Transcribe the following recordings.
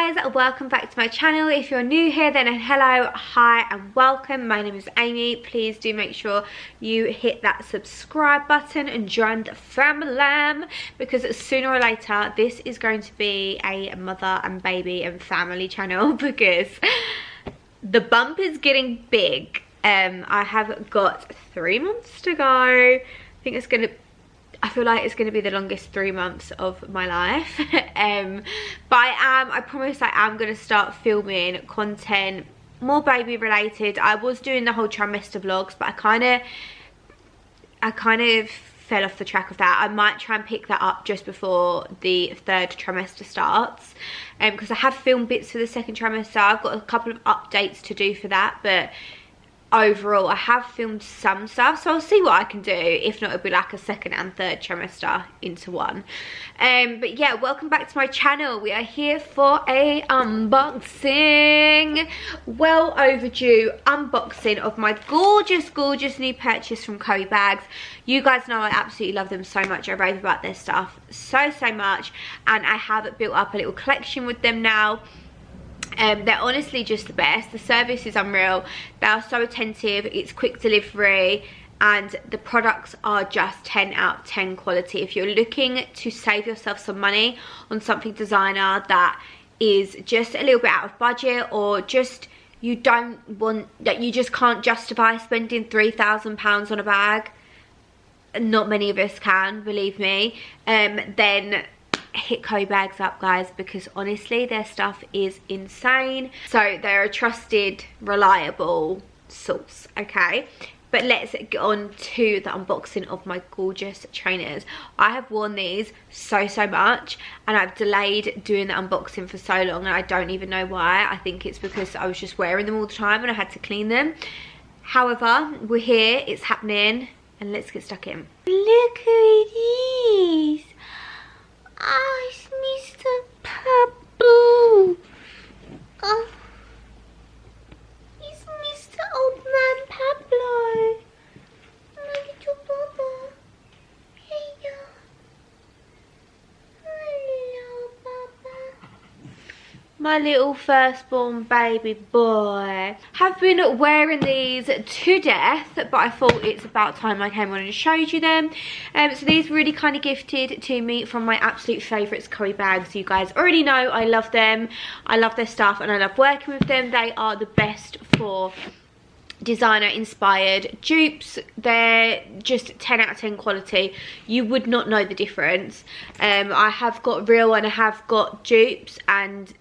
guys, welcome back to my channel. If you're new here, then hello, hi and welcome. My name is Amy. Please do make sure you hit that subscribe button and join the family, because sooner or later this is going to be a mother and baby and family channel because the bump is getting big. I have got 3 months to go. I feel like it's going to be the longest 3 months of my life. But I promise I am going to start filming content more baby related. I was doing the whole trimester vlogs, but I kind of fell off the track of that. I might try and pick that up just before the 3rd trimester starts, because I have filmed bits for the 2nd trimester. I've got a couple of updates to do for that, but overall I have filmed some stuff, so I'll see what I can do. If not, it'll be like a 2nd and 3rd trimester into one. But yeah, welcome back to my channel. We are here for a unboxing, well overdue unboxing of my gorgeous new purchase from Coee Bags. You guys know I absolutely love them so much. I rave about their stuff so much, and I have built up a little collection with them now. They're honestly just the best. The service is unreal. They are so attentive. It's quick delivery, and the products are just 10 out of 10 quality. If you're looking to save yourself some money on something designer that is just a little bit out of budget, or just you just can't justify spending £3,000 on a bag, not many of us can, believe me, then hit Coee Bags up, guys, because honestly their stuff is insane. So they're a trusted, reliable source. Okay, but let's get on to the unboxing of my gorgeous trainers. I have worn these so much, and I've delayed doing the unboxing for so long, and I don't even know why. I think it's because I was just wearing them all the time and I had to clean them. However, we're here, it's happening, and let's get stuck in. Look who it is. Oh, it's Mr. Pablo. Oh, it's Mr. Old Man Pablo. My little Baba. Hey, hello, Baba. My little firstborn baby boy. Have been wearing these to death, but I thought it's about time I came on and showed you them. So these really kind of gifted to me from my absolute favourites, Coee Bags. You guys already know I love them. I love their stuff and I love working with them. They are the best for designer inspired dupes. They're just 10 out of 10 quality. You would not know the difference. I have got real and I have got dupes, and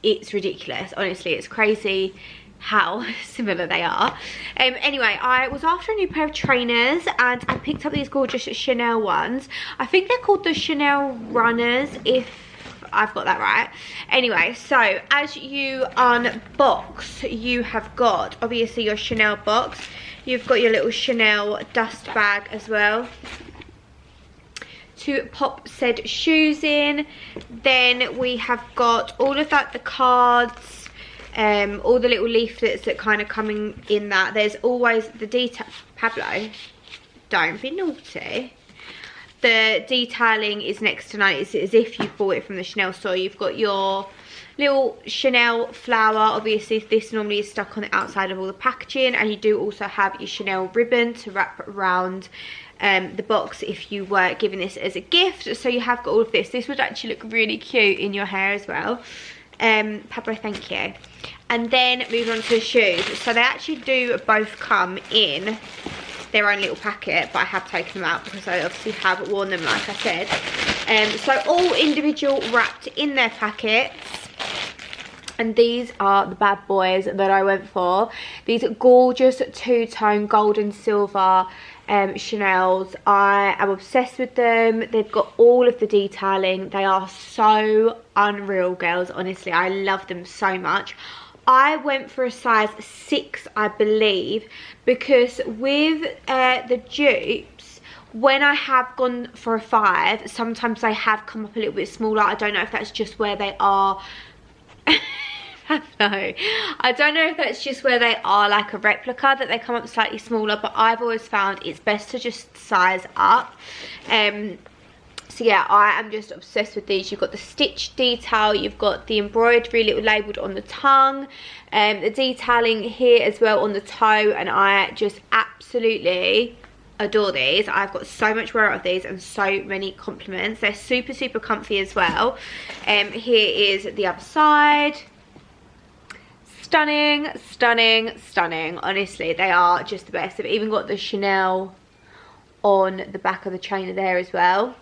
it's ridiculous. Honestly, it's crazy how similar they are. Anyway, I was after a new pair of trainers and I picked up these gorgeous Chanel ones. I think they're called the Chanel Runners, if I've got that right. Anyway, so as you unbox, you have got obviously your Chanel box. You've got your little Chanel dust bag as well to pop said shoes in. Then we have got all of that, the cards, all the little leaflets that kind of coming in that. There's always the detail. Pablo, don't be naughty. The detailing is next to none. It's as if you bought it from the Chanel store. You've got your little Chanel flower. Obviously this normally is stuck on the outside of all the packaging, and you do also have your Chanel ribbon to wrap around the box if you were giving this as a gift. So you have got all of this. This would actually look really cute in your hair as well. Pablo, thank you. And then moving on to the shoes. So they actually do both come in their own little packet, but I have taken them out because I obviously have worn them, like I said. So all individual wrapped in their packets. And these are the bad boys that I went for. These gorgeous two-tone gold and silver Chanels. I am obsessed with them. They've got all of the detailing. They are so unreal, girls. Honestly, I love them so much. I went for a size 6, I believe, because with the dupes, when I have gone for a 5, sometimes they have come up a little bit smaller. I don't know if that's just where they are. No, I don't know if that's just where they are like a replica, that they come up slightly smaller, but I've always found it's best to just size up. So yeah, I am just obsessed with these. You've got the stitch detail, you've got the embroidery little labelled on the tongue, the detailing here as well on the toe, and I just absolutely adore these. I've got so much wear out of these and so many compliments. They're super, super comfy as well. Here is the other side. Stunning, stunning, stunning. Honestly, they are just the best. They've even got the Chanel on the back of the trainer there as well.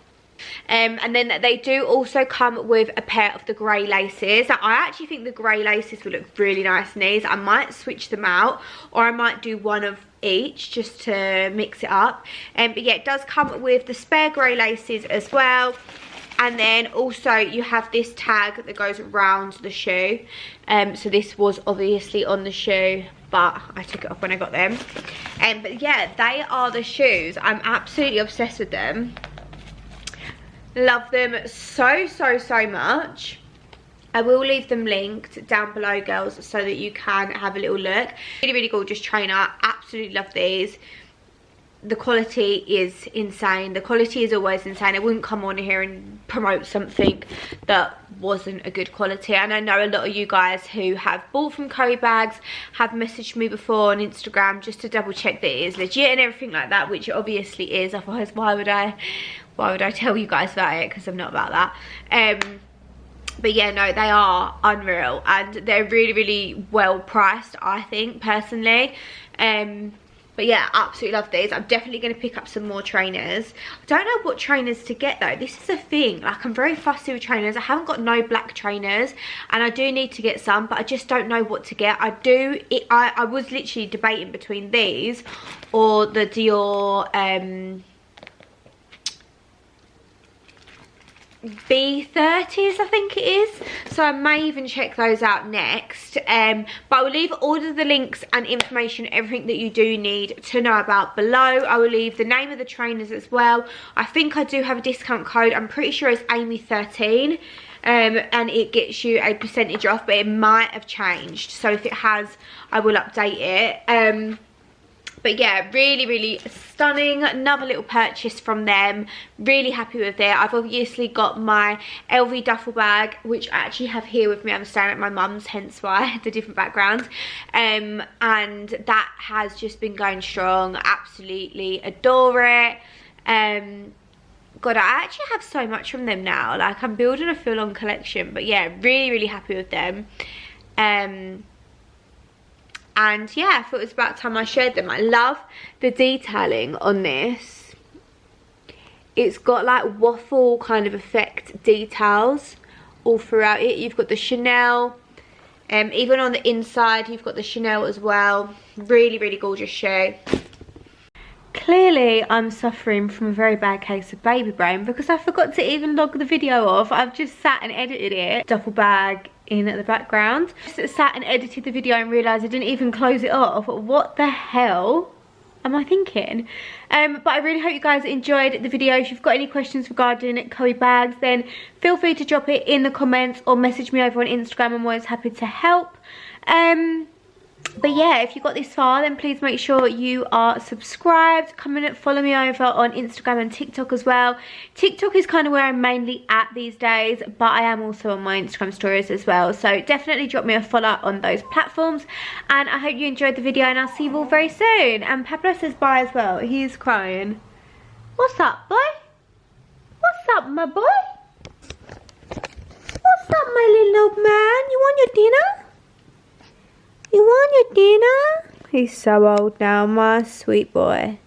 And then they do also come with a pair of the grey laces. I actually think the grey laces will look really nice in these. I might switch them out, or I might do one of each just to mix it up. But yeah, it does come with the spare grey laces as well. And then also you have this tag that goes around the shoe. So this was obviously on the shoe, but I took it off when I got them. But yeah, they are the shoes. I'm absolutely obsessed with them. Love them so, so, so much. I will leave them linked down below, girls, so that you can have a little look. Really, really gorgeous trainer. Absolutely love these. The quality is insane. The quality is always insane. I wouldn't come on here and promote something that wasn't a good quality. And I know a lot of you guys who have bought from Coee Bags have messaged me before on Instagram just to double check that it is legit and everything like that, which it obviously is. Otherwise, why would I tell you guys about it? Because I'm not about that. But yeah, no, they are unreal, and they're really, really well priced, I think, personally. But yeah, absolutely love these. I'm definitely going to pick up some more trainers. I don't know what trainers to get though. This is a thing. Like, I'm very fussy with trainers. I haven't got no black trainers, and I do need to get some, but I just don't know what to get. I was literally debating between these or the Dior B30s, I think it is. So I may even check those out next. But I will leave all of the links and information, everything that you do need to know about below. I will leave the name of the trainers as well. I think I do have a discount code. I'm pretty sure it's Amy13. And it gets you a percentage off, but it might have changed. So if it has, I will update it. But yeah, really, really stunning. Another little purchase from them. Really happy with it. I've obviously got my LV duffel bag, which I actually have here with me. I'm staying at my mum's, hence why the different background. And that has just been going strong. Absolutely adore it. God, I actually have so much from them now. Like, I'm building a full-on collection. But yeah, really, really happy with them. And yeah, I thought it was about time I shared them. I love the detailing on this. It's got like waffle kind of effect details all throughout it. You've got the Chanel. Even on the inside, you've got the Chanel as well. Really, really gorgeous shoe. Clearly, I'm suffering from a very bad case of baby brain because I forgot to even log the video off. I've just sat and edited it. Duffel bag in the background. Just sat and edited the video and realised I didn't even close it off. What the hell am I thinking? But I really hope you guys enjoyed the video. If you've got any questions regarding Coee Bags, then feel free to drop it in the comments or message me over on Instagram. I'm always happy to help. But yeah, if you got this far, then please make sure you are subscribed. Come and follow me over on Instagram and TikTok as well. TikTok is kind of where I'm mainly at these days, but I am also on my Instagram stories as well. So definitely drop me a follow on those platforms. And I hope you enjoyed the video, and I'll see you all very soon. And Pablo says bye as well. He's crying. What's up, boy? What's up, my boy? What's up, my little old man? You want your dinner? You want your dinner? He's so old now, my sweet boy.